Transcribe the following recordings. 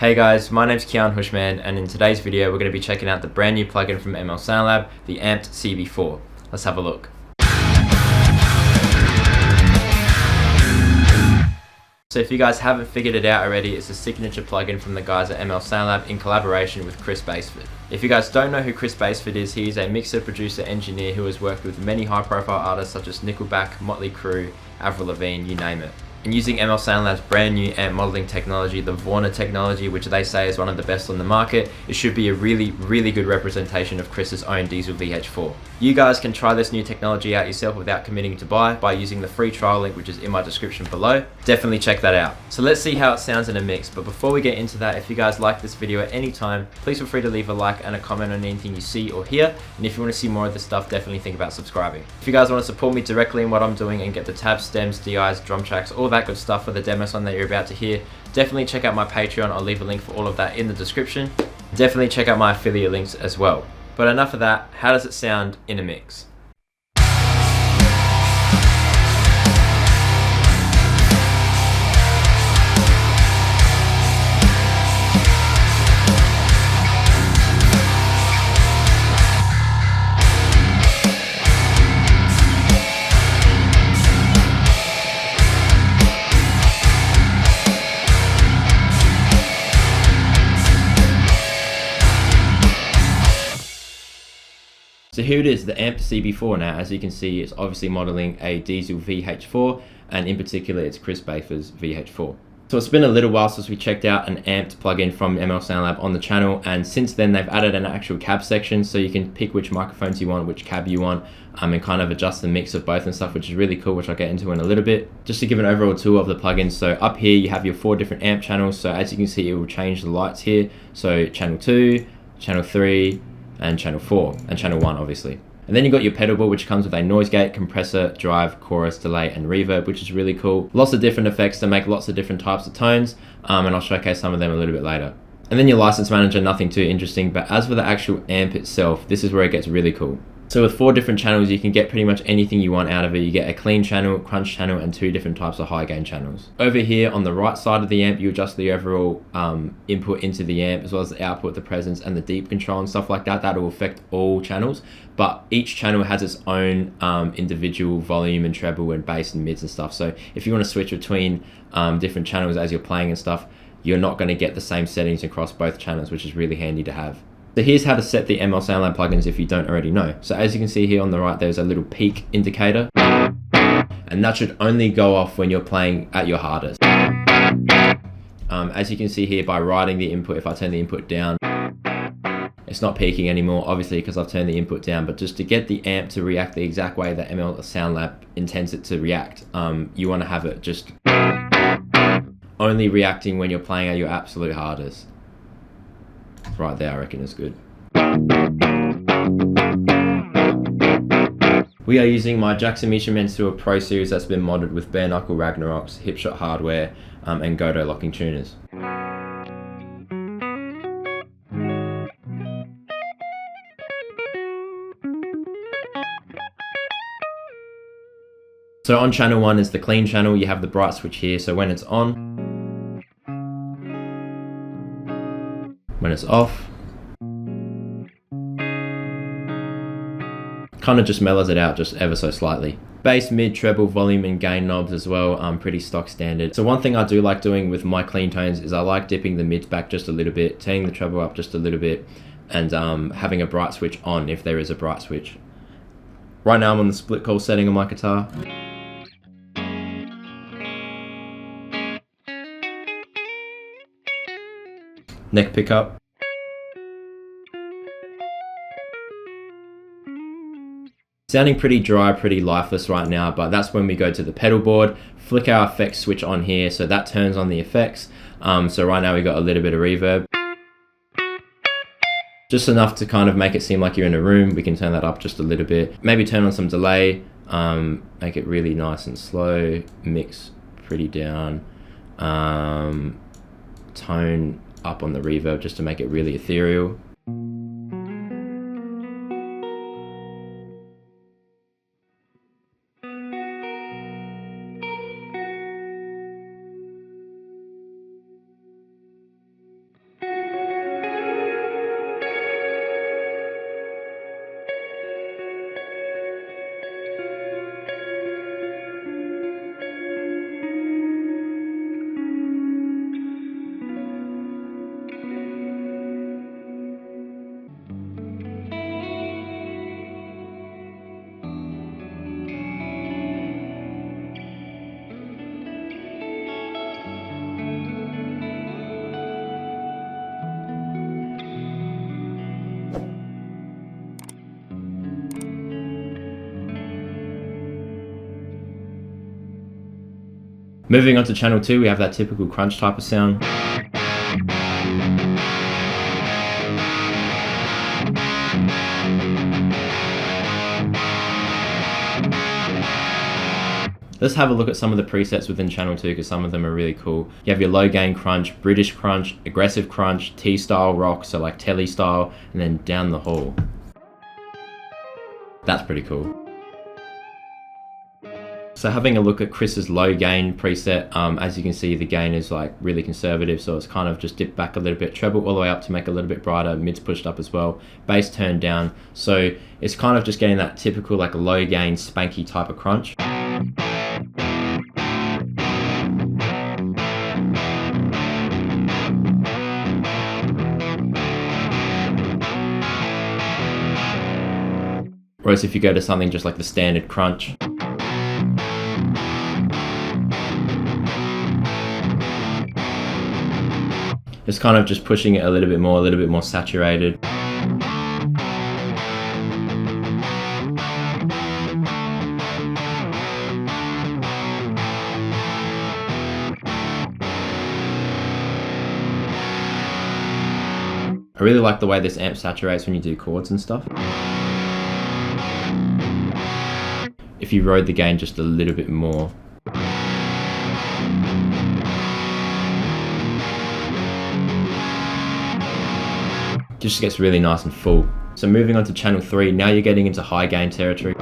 Hey guys, my name's Keyan Houshmand, and in today's video we're going to be checking out the brand new plugin from ML SoundLab, the Amped CB4. Let's have a look. So if you guys haven't figured it out already, it's a signature plugin from the guys at ML SoundLab in collaboration with Chris Basford. If you guys don't know who Chris Basford is, he is a mixer, producer, engineer who has worked with many high-profile artists such as Nickelback, Motley Crue, Avril Lavigne, you name it. And using ML SoundLab's brand new amp modeling technology, the Vorna Technology, which they say is one of the best on the market, it should be a really good representation of Chris's own Diezel VH4. You guys can try this new technology out yourself without committing to buy by using the free trial link which is in my description below. Definitely check that out. So let's see how it sounds in a mix, but before we get into that, if you guys like this video at any time, please feel free to leave a like and a comment on anything you see or hear, and if you want to see more of this stuff, definitely think about subscribing. If you guys want to support me directly in what I'm doing and get the tabs, stems, DIs, drum tracks, all that good stuff for the demo song that you're about to hear, definitely check out my Patreon. I'll leave a link for all of that in the description. Definitely check out my affiliate links as well. But enough of that, how does it sound in a mix? So here it is, the Amped CB4 now. As you can see, it's obviously modeling a Diezel VH4, and in particular, it's Chris Basford's VH4. So it's been a little while since we checked out an Amped plugin from ML SoundLab on the channel, and since then they've added an actual cab section, so you can pick which microphones you want, which cab you want, and kind of adjust the mix of both and stuff, which is really cool, which I'll get into in a little bit. Just to give an overall tour of the plugin, so up here you have your 4 different amp channels. So as you can see, it will change the lights here. So channel 2, channel 3, and channel 4, and channel 1 obviously. And then you got your pedal board, which comes with a noise gate, compressor, drive, chorus, delay, and reverb, which is really cool. Lots of different effects to make lots of different types of tones, and I'll showcase some of them a little bit later. And then your license manager, nothing too interesting, but as for the actual amp itself, this is where it gets really cool. So with 4 different channels, you can get pretty much anything you want out of it. You get a clean channel, crunch channel, and 2 different types of high gain channels. Over here on the right side of the amp, you adjust the overall input into the amp, as well as the output, the presence, and the deep control and stuff like that. That will affect all channels, but each channel has its own individual volume and treble and bass and mids and stuff. So if you want to switch between different channels as you're playing and stuff, you're not going to get the same settings across both channels, which is really handy to have. So here's how to set the ML SoundLab plugins if you don't already know. So as you can see here on the right, there's a little peak indicator, and that should only go off when you're playing at your hardest. As you can see here, by riding the input, if I turn the input down, it's not peaking anymore, obviously because I've turned the input down, but just to get the amp to react the exact way that ML SoundLab intends it to react, you want to have it just only reacting when you're playing at your absolute hardest. Right there, I reckon is good. We are using my Jackson Measurements to a Pro Series that's been modded with bare knuckle Ragnaroks, hipshot hardware, and Godo locking tuners. So on channel 1 is the clean channel. You have the bright switch here, so when it's on, when it's off, kind of just mellows it out just ever so slightly. Bass, mid, treble, volume, and gain knobs as well, pretty stock standard. So one thing I do like doing with my clean tones is I like dipping the mids back just a little bit, turning the treble up just a little bit, and having a bright switch on if there is a bright switch. Right now I'm on the split call setting on my guitar. Neck pickup. Sounding pretty dry, pretty lifeless right now, but that's when we go to the pedal board, flick our effects switch on here, so that turns on the effects. So right now we got a little bit of reverb. Just enough to kind of make it seem like you're in a room. We can turn that up just a little bit. Maybe turn on some delay, make it really nice and slow, mix pretty down, tone up on the reverb just to make it really ethereal. Moving on to channel 2, we have that typical crunch type of sound. Let's have a look at some of the presets within channel 2 because some of them are really cool. You have your low gain crunch, British crunch, aggressive crunch, T-style rock, so like Telly style, and then down the hall. That's pretty cool. So having a look at Chris's low gain preset, as you can see the gain is like really conservative, so it's kind of just dipped back a little bit, treble all the way up to make it a little bit brighter, mid's pushed up as well, bass turned down, so it's kind of just getting that typical like low gain spanky type of crunch. Whereas if you go to something just like the standard crunch, it's kind of just pushing it a little bit more saturated. I really like the way this amp saturates when you do chords and stuff. If you rode the gain just a little bit more. Just gets really nice and full. So moving on to channel 3, now you're getting into high gain territory.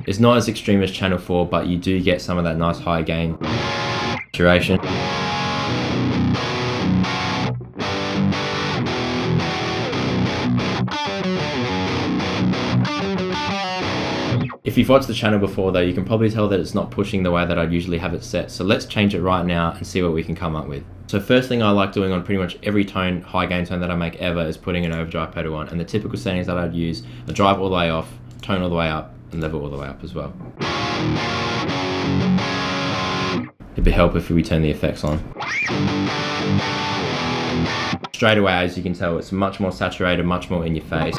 It's not as extreme as channel 4, but you do get some of that nice high gain saturation. If you've watched the channel before though, you can probably tell that it's not pushing the way that I'd usually have it set. So let's change it right now and see what we can come up with. So first thing I like doing on pretty much every tone, high gain tone that I make ever, is putting an overdrive pedal on. And the typical settings that I'd use are drive all the way off, tone all the way up, and level all the way up as well. It'd be helpful if we turn the effects on. Straight away, as you can tell, it's much more saturated, much more in your face.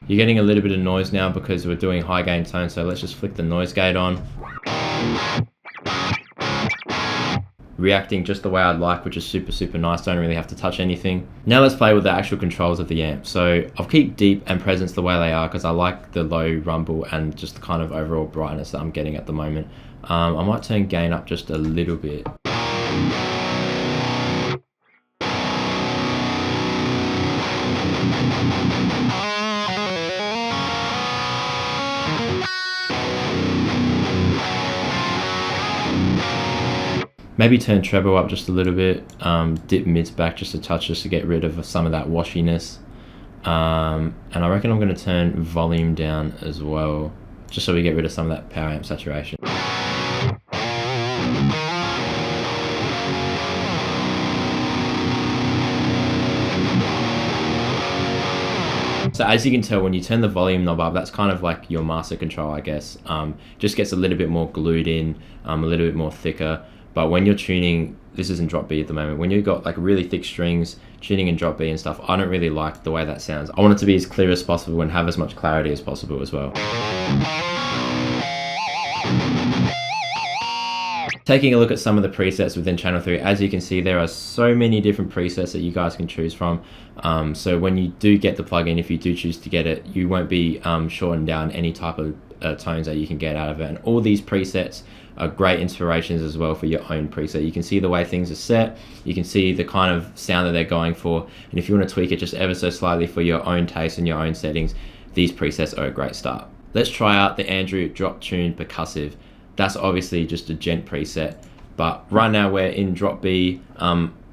You're getting a little bit of noise now because we're doing high gain tone, so let's just flick the noise gate on. Reacting just the way I'd like, which is super nice, don't really have to touch anything. Now let's play with the actual controls of the amp. So I'll keep deep and presence the way they are because I like the low rumble and just the kind of overall brightness that I'm getting at the moment. I might turn gain up just a little bit. Maybe turn treble up just a little bit, dip mids back just a touch, just to get rid of some of that washiness. And I reckon I'm going to turn volume down as well, just so we get rid of some of that power amp saturation. So as you can tell, when you turn the volume knob up, that's kind of like your master control, I guess. Just gets a little bit more glued in, a little bit more thicker. But when you're tuning, this is in drop B at the moment, when you've got like really thick strings, tuning in drop B and stuff, I don't really like the way that sounds. I want it to be as clear as possible and have as much clarity as possible as well. Taking a look at some of the presets within channel 3, as you can see, there are so many different presets that you guys can choose from. So when you do get the plugin, if you do choose to get it, you won't be shortened down any type of tones that you can get out of it. And all these presets are great inspirations as well for your own preset. You can see the way things are set, you can see the kind of sound that they're going for, and if you want to tweak it just ever so slightly for your own taste and your own settings, these presets are a great start. Let's try out the Andrew Drop Tune Percussive. That's obviously just a gent preset, but right now we're in drop B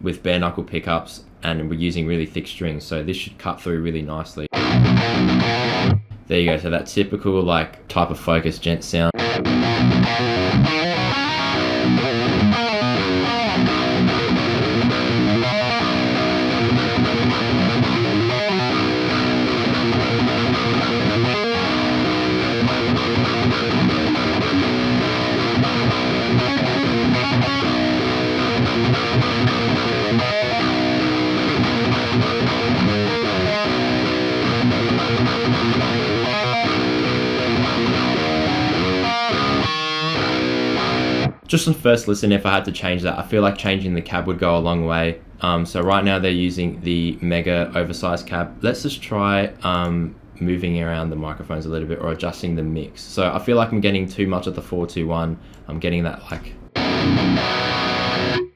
with bare knuckle pickups and we're using really thick strings, so this should cut through really nicely. There you go, so that typical like type of focus gent sound. Just on first listen, if I had to change that, I feel like changing the cab would go a long way. So right now they're using the mega oversized cab. Let's just try moving around the microphones a little bit or adjusting the mix. So I feel like I'm getting too much of the 421. I'm getting that like,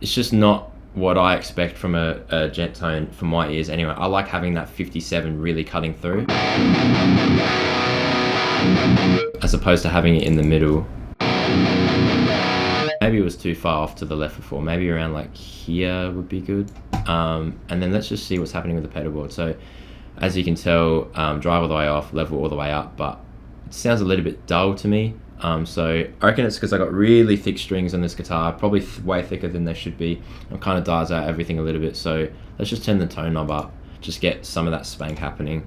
it's just not what I expect from a gent tone for my ears anyway. I like having that 57 really cutting through, as opposed to having it in the middle. Maybe it was too far off to the left before. Maybe around like here would be good. And then let's just see what's happening with the pedal board. So as you can tell, drive all the way off, level all the way up, but it sounds a little bit dull to me. So I reckon it's because I got really thick strings on this guitar, probably way thicker than they should be. It kind of dials out everything a little bit. So let's just turn the tone knob up, just get some of that spank happening.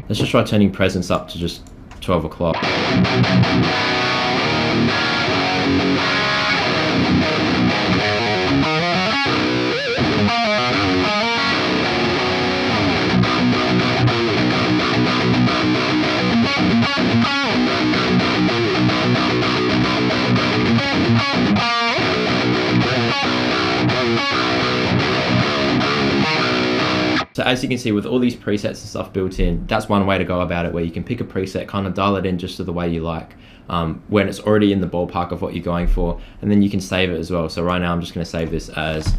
Let's just try turning presence up to just 12 o'clock. So as you can see, with all these presets and stuff built in, that's one way to go about it, where you can pick a preset, kind of dial it in just to the way you like, when it's already in the ballpark of what you're going for, and then you can save it as well. So right now I'm just going to save this as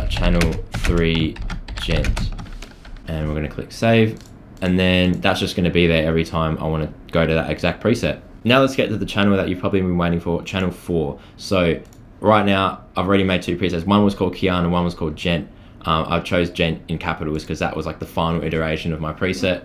channel 3 gent, and we're going to click save, and then that's just going to be there every time I want to go to that exact preset. Now let's get to the channel that you've probably been waiting for, channel 4. So right now I've already made 2 presets. One was called Keyan and one was called gent. I chose gent in capitals because that was like the final iteration of my preset.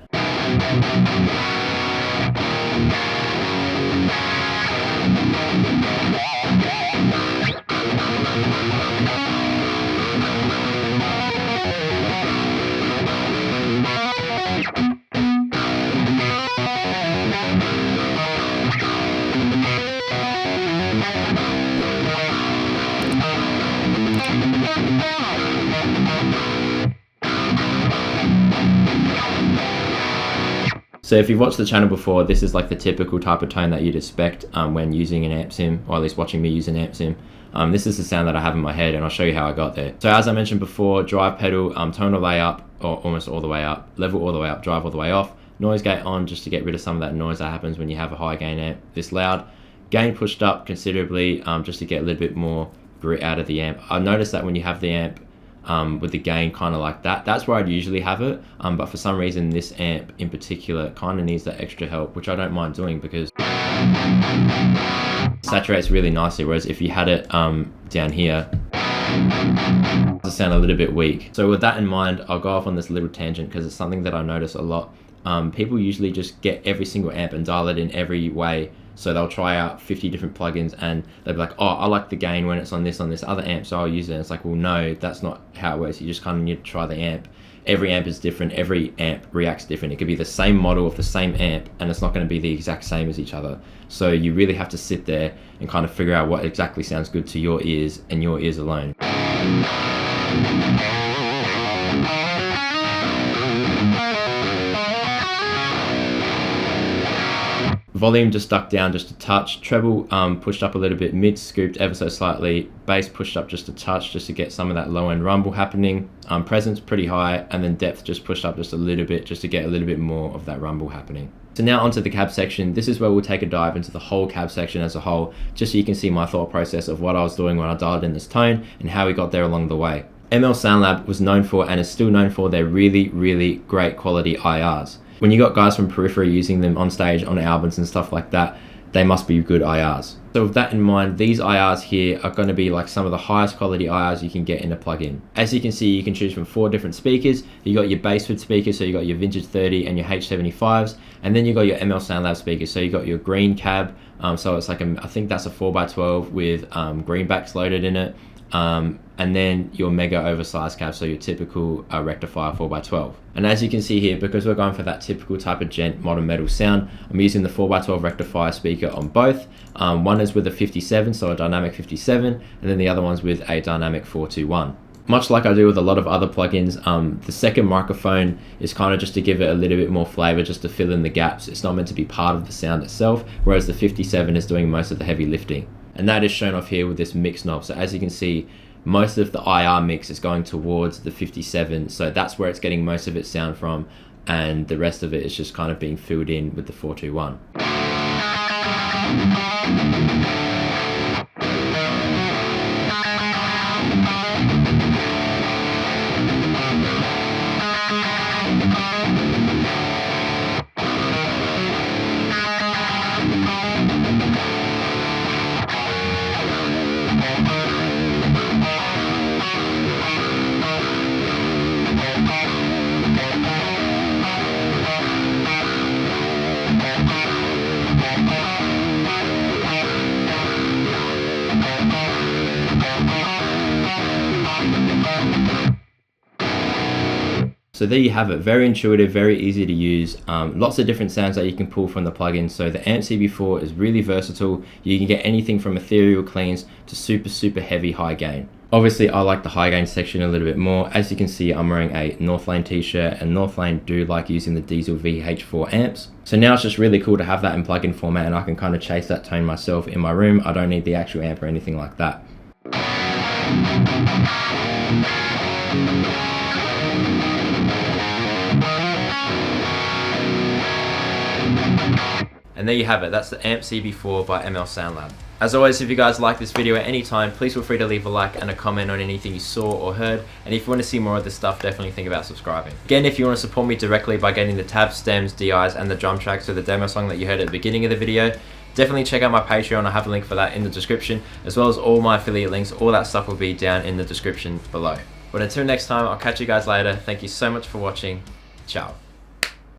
So if you've watched the channel before, this is like the typical type of tone that you'd expect when using an amp sim, or at least watching me use an amp sim. This is the sound that I have in my head, and I'll show you how I got there. So as I mentioned before, drive pedal, tone all the way up, or almost all the way up, level all the way up, drive all the way off, noise gate on just to get rid of some of that noise that happens when you have a high gain amp this loud, gain pushed up considerably just to get a little bit more grit out of the amp. I noticed that when you have the amp with the gain kind of like that, that's where I'd usually have it, but for some reason this amp in particular kind of needs that extra help, which I don't mind doing because it saturates really nicely, whereas if you had it down here, it does sound a little bit weak. So with that in mind, I'll go off on this little tangent because it's something that I notice a lot. People usually just get every single amp and dial it in every way. So they'll try out 50 different plugins and they'll be like, oh, I like the gain when it's on this other amp, so I'll use it. And it's like, well, no, that's not how it works. You just kind of need to try the amp. Every amp is different. Every amp reacts different. It could be the same model of the same amp and it's not going to be the exact same as each other. So you really have to sit there and kind of figure out what exactly sounds good to your ears and your ears alone. Volume just ducked down just a touch, treble pushed up a little bit, mid scooped ever so slightly, bass pushed up just a touch just to get some of that low end rumble happening, presence pretty high, and then depth just pushed up just a little bit just to get a little bit more of that rumble happening. So now onto the cab section. This is where we'll take a dive into the whole cab section as a whole, just so you can see my thought process of what I was doing when I dialed in this tone and how we got there along the way. ML Sound Lab was known for and is still known for their really, really great quality IRs. When you got guys from Periphery using them on stage, on albums and stuff like that, they must be good IRs. So with that in mind, these IRs here are going to be like some of the highest quality IRs you can get in a plugin. As you can see, you can choose from 4 different speakers. You got your Basswood speakers, so you got your Vintage 30 and your H75s, and then you got your ML Sound Lab speakers, so you got your green cab, so it's like I think that's a 4x12 with greenbacks loaded in it. and then your mega oversized cab, so your typical rectifier 4x12. And as you can see here, because we're going for that typical type of gent modern metal sound, I'm using the 4x12 rectifier speaker on both. One is with a 57, so a dynamic 57, and then the other one's with a dynamic 421. Much like I do with a lot of other plugins, the second microphone is kind of just to give it a little bit more flavor, just to fill in the gaps. It's not meant to be part of the sound itself, whereas the 57 is doing most of the heavy lifting. And that is shown off here with this mix knob. So as you can see, most of the IR mix is going towards the 57, so that's where it's getting most of its sound from, and the rest of it is just kind of being filled in with the 421. So there you have it, very intuitive, very easy to use, lots of different sounds that you can pull from the plugin. So the Amped CB4 is really versatile. You can get anything from ethereal cleans to super heavy high gain. Obviously I like the high gain section a little bit more. As you can see, I'm wearing a Northlane t-shirt, and Northlane do like using the Diezel VH4 amps. So now it's just really cool to have that in plugin format, and I can kind of chase that tone myself in my room. I don't need the actual amp or anything like that. And there you have it, that's the Amped CB4 by ML Soundlab. As always, if you guys like this video at any time, please feel free to leave a like and a comment on anything you saw or heard. And if you want to see more of this stuff, definitely think about subscribing. Again, if you want to support me directly by getting the tabs, stems, DIs, and the drum tracks to the demo song that you heard at the beginning of the video, definitely check out my Patreon. I have a link for that in the description, as well as all my affiliate links. All that stuff will be down in the description below. But until next time, I'll catch you guys later. Thank you so much for watching. Ciao.